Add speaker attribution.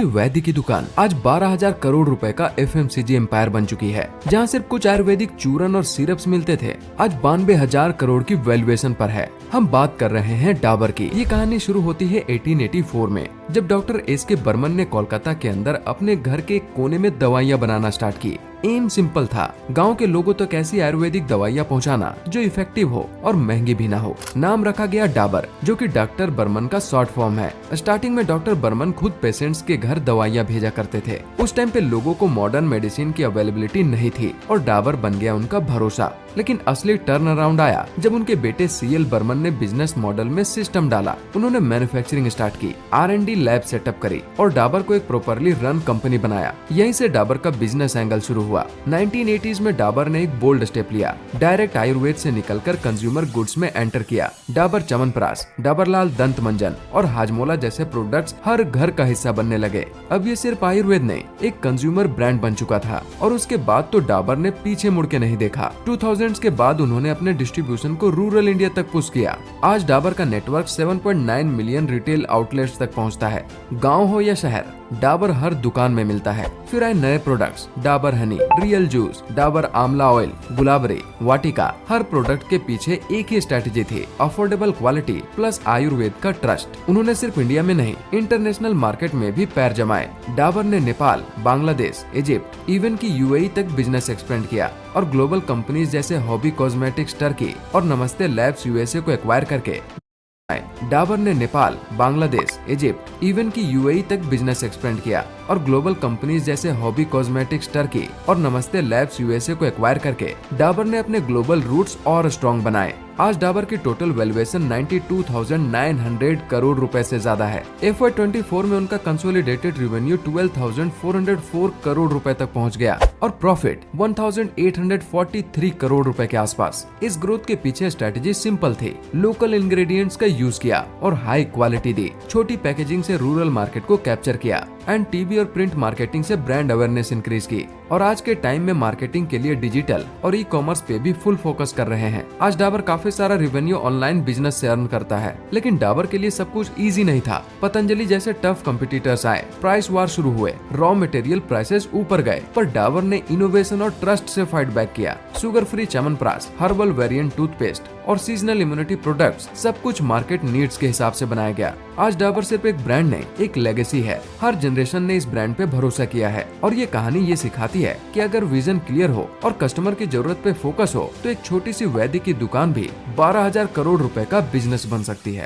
Speaker 1: वैद्य की दुकान आज 12,000 करोड़ रुपए का एफएमसीजी एम्पायर बन चुकी है। जहां सिर्फ कुछ आयुर्वेदिक चूरन और सिरप्स मिलते थे, आज 92,000 करोड़ की वैल्यूएशन पर है। हम बात कर रहे हैं डाबर की। ये कहानी शुरू होती है 1884 में, जब डॉक्टर एस.के. बर्मन ने कोलकाता के अंदर अपने घर के एक कोने में दवाइयाँ बनाना स्टार्ट की। एम सिंपल था, गांव के लोगों तक ऐसी आयुर्वेदिक दवाइयाँ पहुंचाना जो इफेक्टिव हो और महंगी भी ना हो। नाम रखा गया डाबर, जो कि डॉक्टर बर्मन का शॉर्ट फॉर्म है। स्टार्टिंग में डॉक्टर बर्मन खुद पेशेंट्स के घर दवाइयाँ भेजा करते थे। उस टाइम पे लोगों को मॉडर्न मेडिसिन की अवेलेबिलिटी नहीं थी और डाबर बन गया उनका भरोसा। लेकिन असली टर्न अराउंड आया जब उनके बेटे सीएल बर्मन ने बिजनेस मॉडल में सिस्टम डाला। उन्होंने मैन्युफैक्चरिंग स्टार्ट की, R&D लैब सेटअप करी और डाबर को एक प्रॉपरली रन कंपनी बनाया। यहीं से डाबर का बिजनेस एंगल शुरू हुआ। 1980s में डाबर ने एक बोल्ड स्टेप लिया, डायरेक्ट आयुर्वेद से निकलकर कंज्यूमर गुड्स में एंटर किया। डाबर च्यवनप्राश, डाबर लाल दंत मंजन और हाजमोला जैसे प्रोडक्ट्स हर घर का हिस्सा बनने लगे। अब ये सिर्फ आयुर्वेद नहीं, एक कंज्यूमर ब्रांड बन चुका था। और उसके बाद तो डाबर ने पीछे मुड़ के नहीं देखा। 2000s के बाद उन्होंने अपने डिस्ट्रीब्यूशन को रूरल इंडिया तक पुश किया। आज डाबर का नेटवर्क 7.9 मिलियन रिटेल आउटलेट्स तक पहुंचता है। गांव हो या शहर, डाबर हर दुकान में मिलता है। फिर आए नए products, Dabur Honey, real juice, Dabur आंवला ऑयल, गुलाबरी, वाटिका। हर प्रोडक्ट के पीछे एक ही स्ट्रेटेजी थी, अफोर्डेबल क्वालिटी प्लस आयुर्वेद का ट्रस्ट। उन्होंने सिर्फ इंडिया में नहीं, इंटरनेशनल मार्केट में भी पैर जमाए। डाबर ने नेपाल, बांग्लादेश, इजिप्ट, इवन की यूएई तक बिजनेस एक्सपेंड किया और ग्लोबल कंपनीज जैसे हॉबी कॉस्मेटिक्स टर्की और नमस्ते लैब्स यूएसए को एक्वायर करके डाबर ने नेपाल, बांग्लादेश, इजिप्ट, इवन की यूएई तक बिजनेस एक्सपेंड किया और ग्लोबल कंपनीज जैसे हॉबी कॉस्मेटिक्स टर्की और नमस्ते लैब्स यूएसए को एक्वायर करके डाबर ने अपने ग्लोबल रूट्स और स्ट्रॉन्ग बनाए। आज डाबर की टोटल वैल्यूएशन 92,900 करोड़ रुपए से ज्यादा है। FY24 में उनका कंसोलिडेटेड रेवेन्यू 12,404 करोड़ रुपए तक पहुंच गया और प्रॉफिट 1,843 करोड़ रुपए के आसपास। इस ग्रोथ के पीछे स्ट्रेटेजी सिंपल थी, लोकल इंग्रेडिएंट्स का यूज किया और हाई क्वालिटी दी, छोटी पैकेजिंग से रूरल मार्केट को कैप्चर किया एंड टीवी और प्रिंट मार्केटिंग से ब्रांड अवेयरनेस इंक्रीज की। और आज के टाइम में मार्केटिंग के लिए डिजिटल और ई कॉमर्स पे भी फुल फोकस कर रहे हैं। आज डाबर काफी सारा रेवेन्यू ऑनलाइन बिजनेस से अर्न करता है। लेकिन डाबर के लिए सब कुछ इजी नहीं था। पतंजलि जैसे टफ कंपटीटर्स आए, प्राइस वार शुरू हुए, रॉ मटेरियल प्राइसेस ऊपर गए, पर डाबर ने इनोवेशन और ट्रस्ट से फाइट बैक किया। Sugar free chyawanprash, herbal variant toothpaste और सीजनल इम्यूनिटी प्रोडक्ट्स, सब कुछ मार्केट नीड्स के हिसाब से बनाया गया। आज डाबर सिर्फ एक ब्रांड नहीं, एक लेगेसी है। हर जनरेशन ने इस ब्रांड पे भरोसा किया है और ये कहानी ये सिखाती है कि अगर विजन क्लियर हो और कस्टमर की जरूरत पे फोकस हो, तो एक छोटी सी वैद्य की दुकान भी 12,000 करोड़ रुपए का बिजनेस बन सकती है।